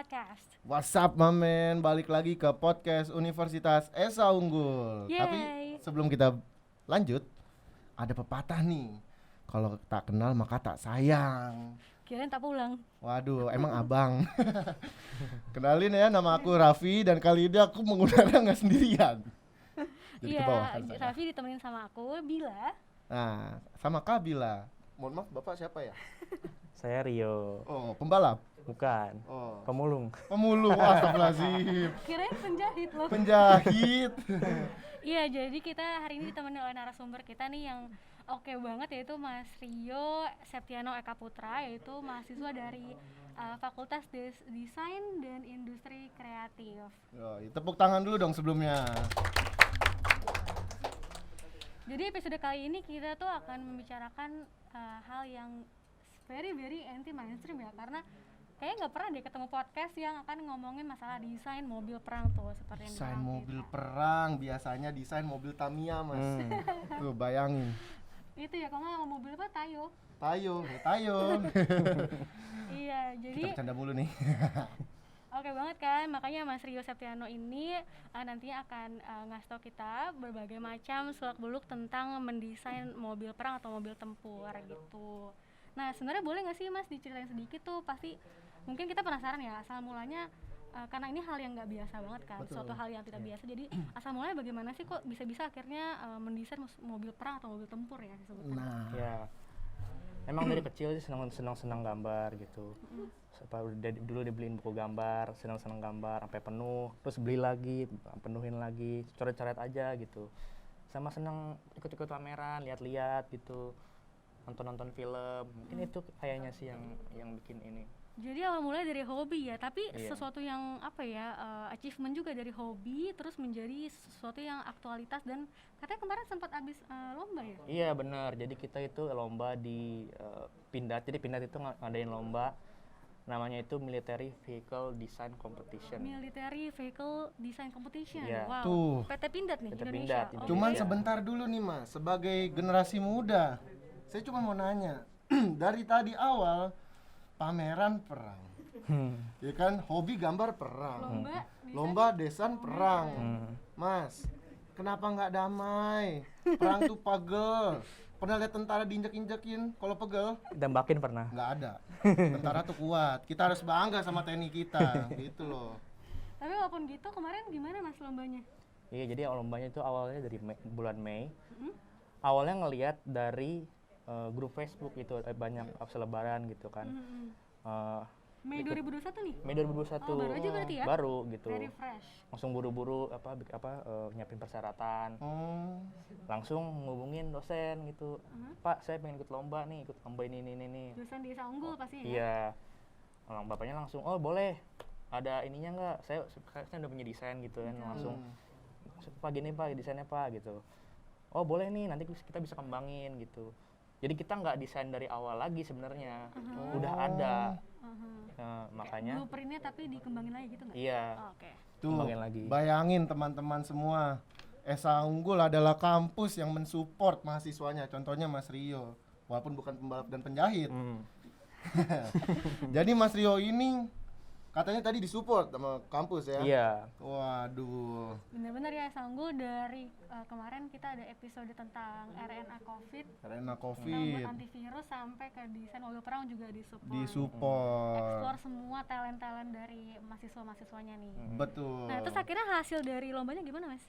Podcast. What's up mamen, balik lagi ke podcast Universitas Esa Unggul. Yeay. Tapi sebelum kita lanjut, ada pepatah nih. Kalau tak kenal maka tak sayang. Kirain tak pulang. Waduh, emang abang. Kenalin ya, nama aku Raffi dan kali ini aku menggunakan nggak sendirian. Jadi ke bawah kan saya. Raffi ditemenin sama aku, Bila. Nah, sama Kabila. Mohon maaf, Bapak siapa ya? Saya Rio. Oh, pembalap. Bukan. Oh, Pemulung. pemulung. Astagfirullahaladzim. Kirain penjahit loh. Penjahit. Iya, jadi kita hari ini ditemani oleh narasumber kita nih yang oke banget, yaitu Mas Rio Septiano Eka Putra, yaitu mahasiswa dari Fakultas Desain dan Industri Kreatif. Yo, tepuk tangan dulu dong sebelumnya. Jadi episode kali ini kita tuh akan membicarakan hal yang very anti mainstream ya, karena kayaknya nggak pernah deh ketemu podcast yang akan ngomongin masalah desain mobil perang tuh, seperti yang Desain di mobil kita. perang, biasanya desain mobil Tamiya mas. Tuh bayangin. Itu ya, kalau nggak mobil apa, Tayo. Tayo. Iya, jadi Kita bercanda mulu nih. oke banget kan, makanya Mas Rio Septiano ini nantinya akan ngasih tau kita berbagai macam seluk-beluk tentang mendesain mobil perang atau mobil tempur gitu. Nah, sebenarnya boleh nggak sih Mas diceritain sedikit tuh, pasti mungkin kita penasaran ya asal mulanya, karena ini hal yang nggak biasa banget kan. Betul. Suatu hal yang tidak biasa, jadi asal mulanya bagaimana sih kok bisa-bisa akhirnya mendesain mobil perang atau mobil tempur ya disebutkan. Nah, Ya. Emang dari kecil sih senang gambar gitu. Dulu dibeliin buku gambar, senang gambar sampai penuh, terus beli lagi, penuhin lagi, coret-coret aja gitu. Sama senang ikut-ikut pameran, lihat-lihat gitu. Nonton film. Mungkin itu kayaknya sih yang bikin ini. Jadi awal mulai dari hobi ya, tapi Iya. sesuatu yang apa ya, achievement juga dari hobi terus menjadi sesuatu yang aktualitas, dan katanya kemarin sempat habis lomba ya? Iya benar. Jadi kita itu lomba di Pindad. Jadi Pindad itu ngadain lomba, namanya itu Military Vehicle Design Competition. Military Vehicle Design Competition. Iya. Wow. Tuh. PT Pindad nih, PT Indonesia. Pindad, Oh, cuman Iya. sebentar dulu nih mas, sebagai generasi muda, saya cuma mau nanya, dari tadi awal pameran perang, ya kan, hobi gambar perang, lomba desain. lomba desain perang, mas, kenapa nggak damai? Perang tuh pegel. Pernah lihat tentara diinjek-injekin kalau pegel? Dambakin pernah. Nggak ada. Tentara tuh kuat. Kita harus bangga sama TNI kita, gitu loh. Tapi walaupun gitu, kemarin gimana Mas lombanya? Iya, jadi lombanya itu awalnya dari bulan Mei. Awalnya ngelihat dari grup Facebook itu banyak selebaran gitu kan. Mei 2021 nih? Mei 2021. Oh, baru aja berarti ya? Baru gitu. Very fresh. Langsung buru-buru nyiapin persyaratan. Oh, Langsung ngubungin dosen gitu. Pak, saya pengen ikut lomba nih, ikut lomba ini. Dosen desa unggul pastinya ya? Iya. Bapaknya langsung, "Oh, boleh. Ada ininya enggak? Saya udah punya desain gitu kan." Langsung, "Pak, gini Pak, desainnya Pak," gitu. "Oh, boleh nih, nanti kita bisa kembangin," gitu. Jadi kita nggak desain dari awal lagi sebenarnya. Udah ada. Nah, makanya Blueprintnya tapi dikembangin lagi gitu nggak? iya, Oh, oke. tuh. kembangin lagi. Bayangin teman-teman semua, Esa Unggul adalah kampus yang mensupport mahasiswanya. Contohnya Mas Rio, walaupun bukan pembalap dan penjahit. Jadi Mas Rio ini katanya tadi disupport sama kampus ya? Iya. Waduh. Benar-benar ya, Sanggul, dari kemarin kita ada episode tentang RNA COVID, Karena rambut COVID antivirus sampai ke desain mobil perang juga disupport. disupport. Explore semua talent-talent dari mahasiswa-mahasiswanya nih. Betul. Nah, terus akhirnya hasil dari lombanya gimana, Mas?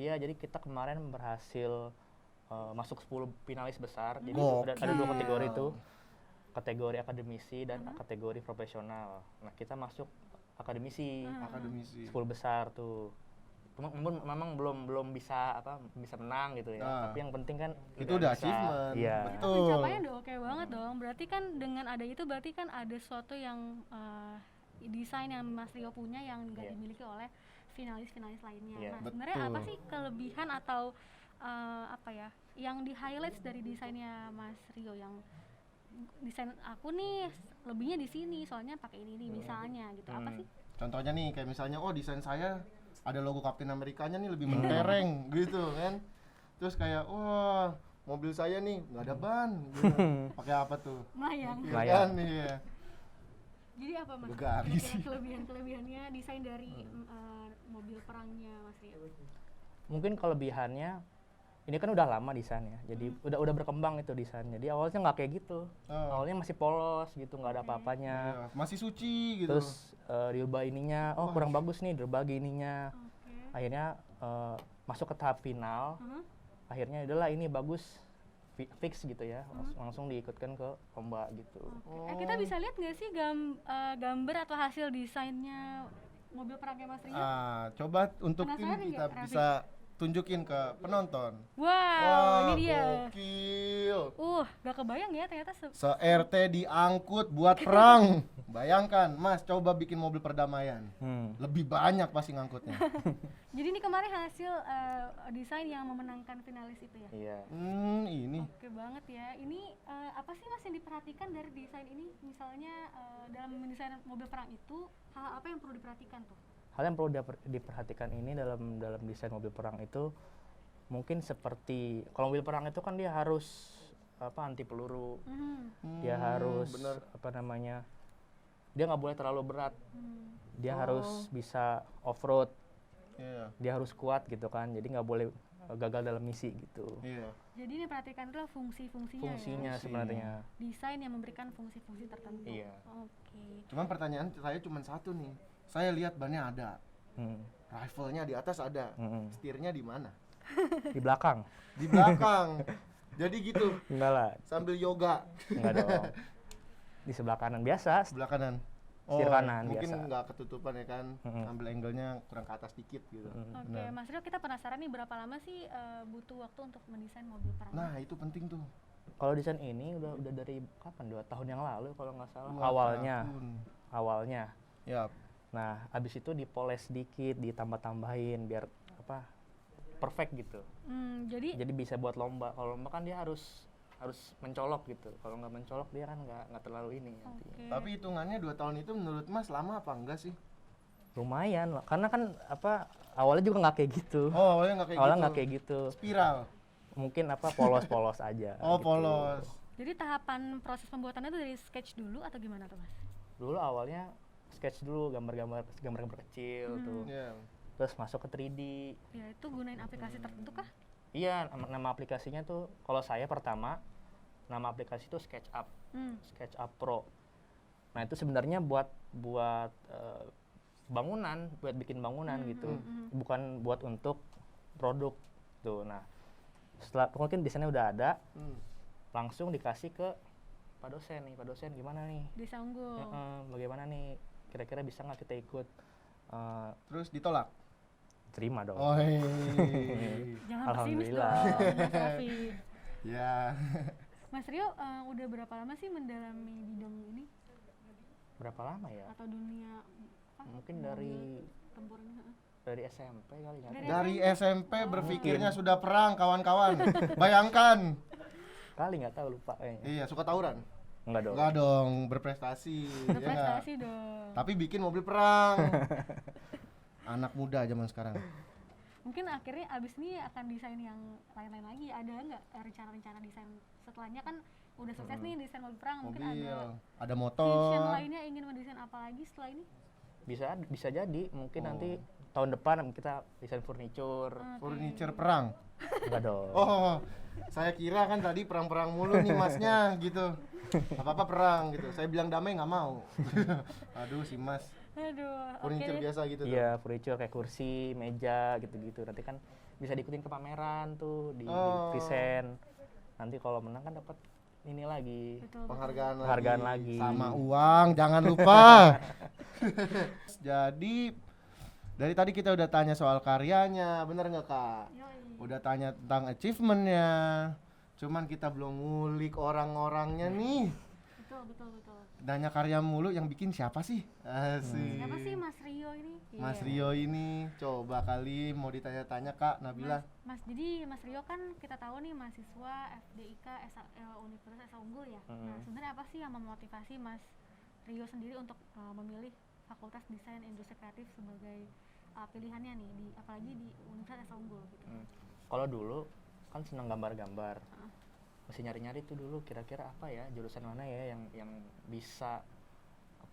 Iya, jadi kita kemarin berhasil masuk 10 finalis besar. Jadi Gokil. ada 2 kategori itu. Kategori akademisi dan kategori profesional. Nah, kita masuk akademisi. Akademisi. 10 besar tuh. Memang belum bisa menang gitu ya. Nah. Tapi yang penting kan Itu kita udah bisa. achievement. Iya. Betul. Pencapaian udah oke banget dong. Berarti kan dengan ada itu, berarti kan ada sesuatu yang desain yang Mas Rio punya yang nggak Iya. dimiliki oleh finalis-finalis lainnya. Iya. Nah, sebenarnya Betul. apa sih kelebihan atau apa ya yang di highlights dari desainnya Mas Rio, yang desain aku nih lebihnya di sini soalnya pakai ini misalnya gitu, apa sih? Contohnya nih kayak misalnya, oh desain saya ada logo Captain Amerikanya nih lebih mentereng gitu kan. Terus kayak, wah mobil saya nih nggak ada ban, gitu. Pakai apa tuh? Melayang. Iya Melayang. kan, iya. Jadi apa Mas? Gegari Kira-kira sih. kelebihan-kelebihannya desain dari mobil perangnya Mas Rio? Mungkin kelebihannya ini kan udah lama desainnya, jadi udah berkembang itu desainnya. Jadi awalnya nggak kayak gitu, Oh. awalnya masih polos gitu, nggak ada apa-apanya. Iya, masih suci gitu. Terus diubah ininya, oh kurang bagus nih, diubah ininya. Oke. Akhirnya masuk ke tahap final, Aha. akhirnya adalah ini bagus, fix gitu ya, langsung diikutkan ke lomba gitu. Oke. Kita bisa lihat nggak sih gambar atau hasil desainnya mobil perangnya Mas Rio? Coba untuk tim Penasaran kita nggak, Raffi? bisa tunjukin ke penonton. Wow, ini dia. Gokil. Gak kebayang ya ternyata Se-RT diangkut buat perang. Bayangkan, Mas, coba bikin mobil perdamaian. Lebih banyak pasti ngangkutnya. Jadi ini kemarin hasil desain yang memenangkan finalis itu ya? Iya. Ini. Oke banget ya. Ini apa sih Mas yang diperhatikan dari desain ini? Misalnya dalam mendesain mobil perang itu hal apa yang perlu diperhatikan tuh? Hal yang perlu diperhatikan ini dalam desain mobil perang itu mungkin seperti kalau mobil perang itu kan dia harus anti peluru, dia harus bener. dia nggak boleh terlalu berat, dia harus bisa off road, Iya. dia harus kuat gitu kan, jadi nggak boleh gagal dalam misi gitu. Iya. Jadi ini perhatikan adalah fungsinya Fungsinya ya? sebenarnya. Desain yang memberikan fungsi-fungsi tertentu. Iya. Oke. Cuman pertanyaan saya cuma satu nih. Saya lihat bannya ada. Hmm. Rifle-nya di atas ada. Mm-mm. Setirnya di mana? Di belakang? Di belakang. Jadi gitu, Enggak lah, sambil yoga. enggak dong. Di sebelah kanan biasa. Sebelah kanan. Setir kanan mungkin biasa. nggak ketutupan ya kan, ambil angle-nya kurang ke atas dikit gitu. Oke, Benar. Mas Rio, kita penasaran nih berapa lama sih butuh waktu untuk mendesain mobil perang? Nah itu penting tuh. Kalau desain ini udah dari kapan? 2 tahun yang lalu kalau nggak salah. 2 tahun. Awalnya. Ya. Nah, habis itu dipoles sedikit, ditambah-tambahin biar perfect gitu. Jadi bisa buat lomba. Kalau lomba kan dia harus mencolok gitu. Kalau nggak mencolok dia kan nggak terlalu ini nanti. Oke. Tapi hitungannya 2 tahun itu menurut Mas lama apa enggak sih? Lumayan lah. Karena kan awalnya juga nggak kayak gitu. Oh, awalnya nggak kayak Awalnya gitu. nggak kayak gitu. Spiral. Mungkin polos-polos aja. Oh, gitu. polos. Jadi tahapan proses pembuatannya itu dari sketch dulu atau gimana tuh Mas? Dulu awalnya sketch dulu, gambar-gambar kecil tuh. Iya. Terus masuk ke 3D. Ya itu gunain aplikasi tertentu kah? Iya, nama aplikasinya tuh kalau saya pertama nama aplikasi itu SketchUp. SketchUp Pro. Nah, itu sebenarnya buat bangunan, buat bikin bangunan gitu. Bukan buat untuk produk tuh. Nah, setelah mungkin desainnya udah ada, langsung dikasih ke Pak dosen nih. Pak dosen gimana nih? Desa Unggul. Bagaimana nih? Kira-kira bisa nggak kita ikut? Terus ditolak. Terima dong. Oh, Jangan pesimis dong, Alhamdulillah. Mas Raffi. ya. Mas Rio udah berapa lama sih mendalami bidang ini Berapa lama ya? atau dunia Mungkin dari tempur ini? SMP kali nggak tahu. Dari SMP berpikirnya sudah perang, kawan-kawan. Bayangkan. Kali nggak tahu, lupa kayaknya. Iya, suka tawuran. Enggak dong. Enggak dong, berprestasi. ya nggak? Berprestasi dong. Tapi bikin mobil perang. Anak muda zaman sekarang. Mungkin akhirnya abis ini akan desain yang lain-lain lagi. Ada nggak rencana-rencana desain setelahnya? Kan udah sukses nih desain mobil perang. Mungkin Mobil, ada ada vision motor. lainnya ingin mendesain apa lagi setelah ini? Bisa jadi mungkin nanti tahun depan kita desain furniture. Furniture perang. Enggak dong. Oh, saya kira kan tadi perang-perang mulu nih masnya gitu. Apa-apa perang gitu. Saya bilang damai nggak mau. Aduh si Mas. Aduh, Furniture biasa gitu tuh. Iya, furniture kayak kursi, meja gitu-gitu. Nanti kan bisa diikutin ke pameran tuh di present. Nanti kalau menang kan dapat ini lagi. Betul. Penghargaan lagi. Sama uang, jangan lupa. Jadi dari tadi kita udah tanya soal karyanya, bener nggak Kak? Yoi. Udah tanya tentang achievementnya. Cuman kita belum ngulik orang-orangnya nih. Betul. Nanya karya mulu yang bikin siapa sih? Asik. Siapa sih Mas Rio ini? Mas Iya. Rio ini coba kali mau ditanya-tanya Kak Nabila. Jadi Mas Rio kan kita tahu nih mahasiswa FDIK Universitas Esa Unggul ya. Nah, sebenarnya apa sih yang memotivasi Mas Rio sendiri untuk memilih Fakultas Desain Industri Kreatif sebagai pilihannya nih apalagi di Universitas Esa Unggul gitu. Kalau dulu kan senang gambar-gambar. Mesti nyari-nyari tuh dulu kira-kira apa ya jurusan mana ya yang bisa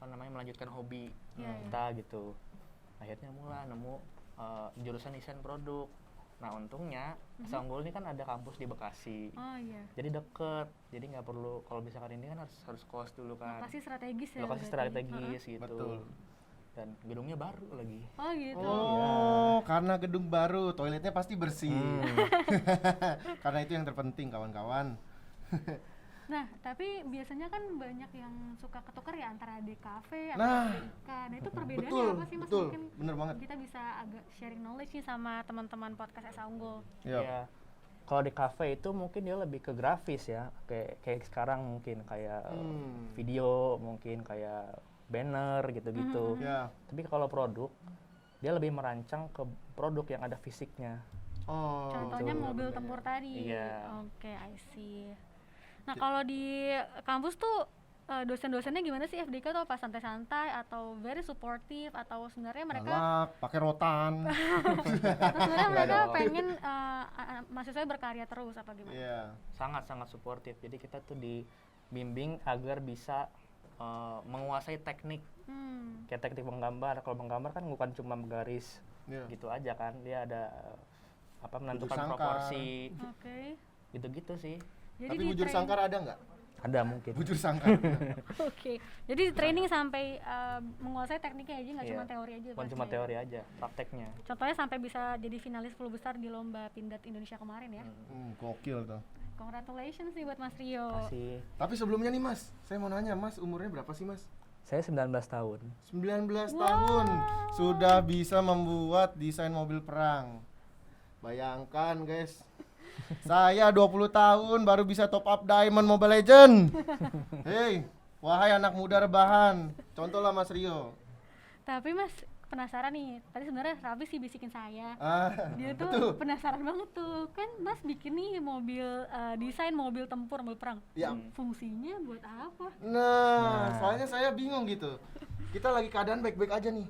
melanjutkan hobi Iya, iya. kita gitu. Akhirnya mulai nemu jurusan desain produk. Nah untungnya Asa Unggul ini kan ada kampus di Bekasi, Oh iya. jadi deket, jadi nggak perlu, kalau misalkan ini kan harus kos dulu kan, Lokasi strategis ya. lokasi berarti. strategis gitu. Betul. Dan gedungnya baru lagi. Oh gitu. Oh, karena gedung baru, toiletnya pasti bersih. Karena itu yang terpenting, kawan-kawan. Nah, tapi biasanya kan banyak yang suka ketukar ya antara DKV atau Nah, DIK. Nah, itu perbedaannya betul, apa sih Mas? betul, Mungkin bener banget. kita bisa agak sharing knowledge nih sama teman-teman podcast Asa Unggul. Iya. Ya, kalau di cafe itu mungkin dia lebih ke grafis ya, kayak sekarang mungkin kayak video, mungkin kayak banner gitu-gitu. Ya. Tapi kalau produk, dia lebih merancang ke produk yang ada fisiknya. Oh. Contohnya gitu. mobil tempur tadi. Iya. Oke, I see. Nah, kalau di kampus tuh dosen-dosennya gimana sih? FDK tuh apa santai-santai atau very supportive atau sebenarnya mereka Galak, pakai rotan. atau sebenarnya Enggak mereka dong. pengen mahasiswa berkarya terus apa gimana? Iya. Sangat-sangat suportif. Jadi kita tuh dibimbing agar bisa menguasai teknik. Kayak teknik menggambar. Kalau menggambar kan bukan cuma garis Iya. gitu aja kan, dia ada menentukan sangkar. proporsi Oke. gitu-gitu sih. Jadi Tapi di bujur train- sangkar ada nggak? Ada mungkin. Bujur sangkar. Oke. Jadi di training sampai menguasai tekniknya aja nggak Iya. cuma teori aja. Bukan berarti cuma ya? teori aja, prakteknya. Contohnya sampai bisa jadi finalis 10 besar di lomba Pindad Indonesia kemarin ya. Gokil tuh. Congratulations nih buat Mas Rio. Kasih. Tapi sebelumnya nih Mas, saya mau nanya Mas, umurnya berapa sih Mas? Saya 19 tahun. 19 tahun sudah bisa membuat desain mobil perang. Bayangkan guys, saya 20 tahun baru bisa top up diamond Mobile Legend. Hei, wahai anak muda rebahan, contohlah Mas Rio. Tapi Mas penasaran nih, tadi sebenarnya Raffi sih bisikin saya. Dia tuh betul. penasaran banget tuh, kan Mas bikin nih mobil desain mobil tempur, mobil perang. Ya. Fungsinya buat apa? Nah, soalnya saya bingung gitu. Kita lagi keadaan baik-baik aja nih.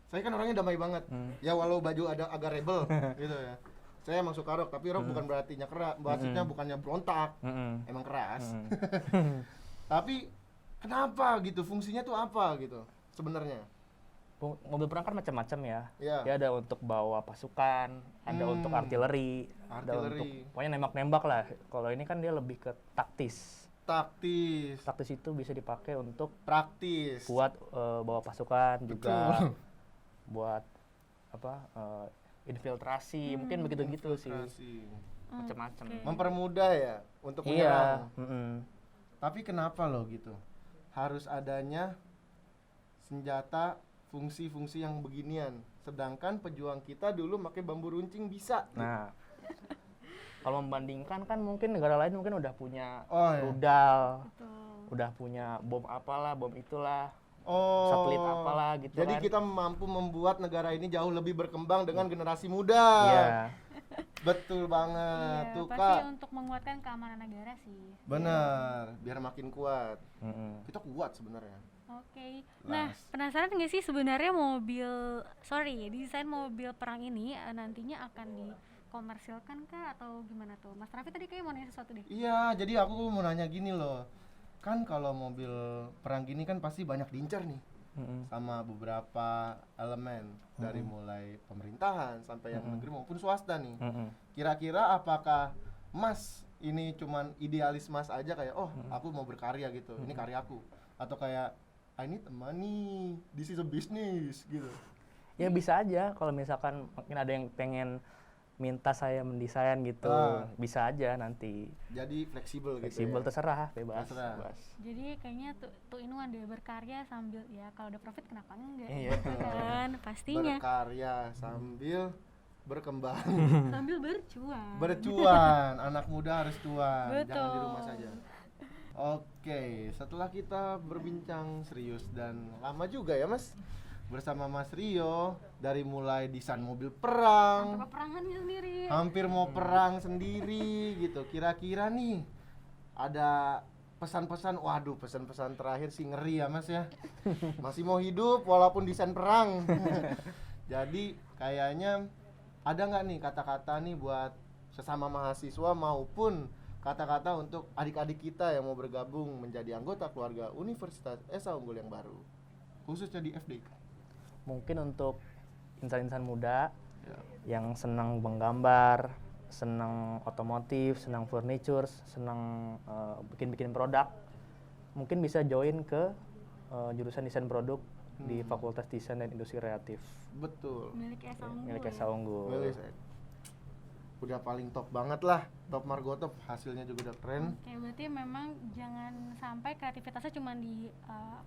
Saya kan orangnya damai banget. Ya walau baju ada agak rebel gitu ya. Saya emang suka rock, tapi rock bukan berarti keras, maksudnya bukannya berontak. Emang keras. Tapi kenapa gitu? Fungsinya tuh apa gitu sebenarnya? Mobil perang kan macam-macam ya. Iya. Dia ada untuk bawa pasukan, ada untuk artileri, ada untuk Artileri. pokoknya nembak-nembak lah. Kalau ini kan dia lebih ke taktis. Taktis, Taktis itu bisa dipakai untuk praktis. buat bawa pasukan juga, Betul. buat infiltrasi, mungkin begitu-gitu sih, Infiltrasi. macam-macam. Oke. Mempermudah ya untuk Iya. menyerang. Tapi kenapa loh gitu? Harus adanya senjata fungsi-fungsi yang beginian. Sedangkan pejuang kita dulu pakai bambu runcing bisa. Nah, kalau membandingkan kan mungkin negara lain mungkin udah punya Oh, iya. rudal, Betul. udah punya bom apalah, bom itulah, Oh. satelit apalah gitu Jadi kan. kita mampu membuat negara ini jauh lebih berkembang dengan generasi muda. Iya. Betul banget. Iya, Tuh pasti Kak. untuk menguatkan keamanan negara sih. Benar, biar makin kuat. Mm-mm. Kita kuat sebenarnya. Oke. Nah, Las. penasaran nggak sih sebenarnya desain mobil perang ini nantinya akan dikomersilkan kah atau gimana tuh? Mas Raffi tadi kayak mau nanya sesuatu deh. Iya, jadi aku mau nanya gini loh. Kan kalau mobil perang gini kan pasti banyak diincar nih Mm-mm. sama beberapa elemen dari mulai pemerintahan sampai yang negeri maupun swasta nih. Mm-mm. Kira-kira apakah Mas ini cuman idealis Mas aja kayak oh aku mau berkarya gitu, ini karyaku, atau kayak I need money, this is a business gitu. Ya bisa aja kalau misalkan mungkin ada yang pengen minta saya mendesain gitu, bisa aja nanti. Jadi fleksibel gitu. Fleksibel, Ya. terserah, bebas. Terserah. bebas. Jadi kayaknya tuh in one deh, berkarya sambil ya kalau ada profit kenapa enggak? Iya. gitu kan pastinya Berkarya sambil berkembang. sambil bercuan. Bercuan, anak muda harus cuan, jangan di Betul. rumah saja. Oke, setelah kita berbincang serius dan lama juga ya Mas bersama Mas Rio, dari mulai desain mobil perang, Peperangannya sendiri. hampir mau perang sendiri gitu. Kira-kira nih ada pesan-pesan, waduh pesan-pesan terakhir sih ngeri ya Mas ya. Masih mau hidup walaupun desain perang. Jadi kayaknya ada nggak nih kata-kata nih buat sesama mahasiswa maupun kata-kata untuk adik-adik kita yang mau bergabung menjadi anggota keluarga Universitas Esa Unggul yang baru, khususnya di FD? Mungkin untuk insan-insan muda Ya. yang senang menggambar, senang otomotif, senang furniture, senang bikin-bikin produk, mungkin bisa join ke jurusan desain produk di Fakultas Desain dan Industri Kreatif Betul. Milik Esa Unggul. milik Esa Unggul. Boleh, saya. Udah paling top banget lah, top Margo top, hasilnya juga udah keren. Oke, berarti memang jangan sampai kreativitasnya cuma di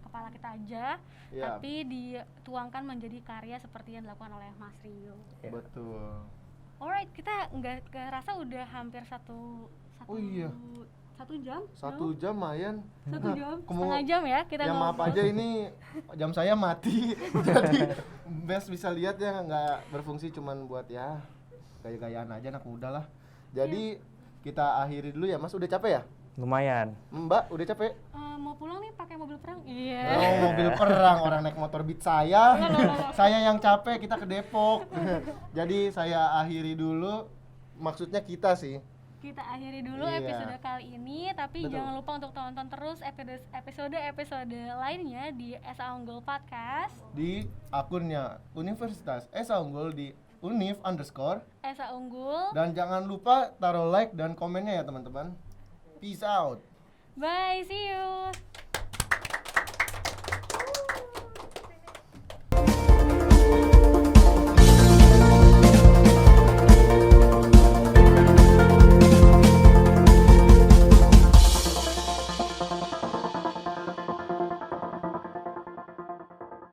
kepala kita aja, Ya. tapi dituangkan menjadi karya seperti yang dilakukan oleh Mas Rio. Ya. Betul. Alright, kita nggak kerasa udah hampir satu Oh iya. 1 jam? 1 jam Mayan. 1 jam? Kemu- Setengah jam ya kita Ya maaf ngobrol. aja ini jam saya mati. Jadi best bisa lihat ya nggak berfungsi cuman buat ya gaya-gayaan aja anak muda lah. Jadi kita akhiri dulu ya Mas, udah capek ya? Lumayan. Mbak udah capek? Mau pulang nih pakai mobil perang? Iya. Oh, mobil perang, orang naik motor Beat saya. Saya yang capek, kita ke Depok. Jadi saya akhiri dulu, maksudnya kita sih. Kita akhiri dulu Iya. episode kali ini, tapi Betul. jangan lupa untuk tonton terus episode lainnya di Esa Unggul Podcast. Di akunnya Universitas Esa Unggul di @univ_. Esa Unggul. Dan jangan lupa taruh like dan komennya ya teman-teman. Peace out. Bye, see you.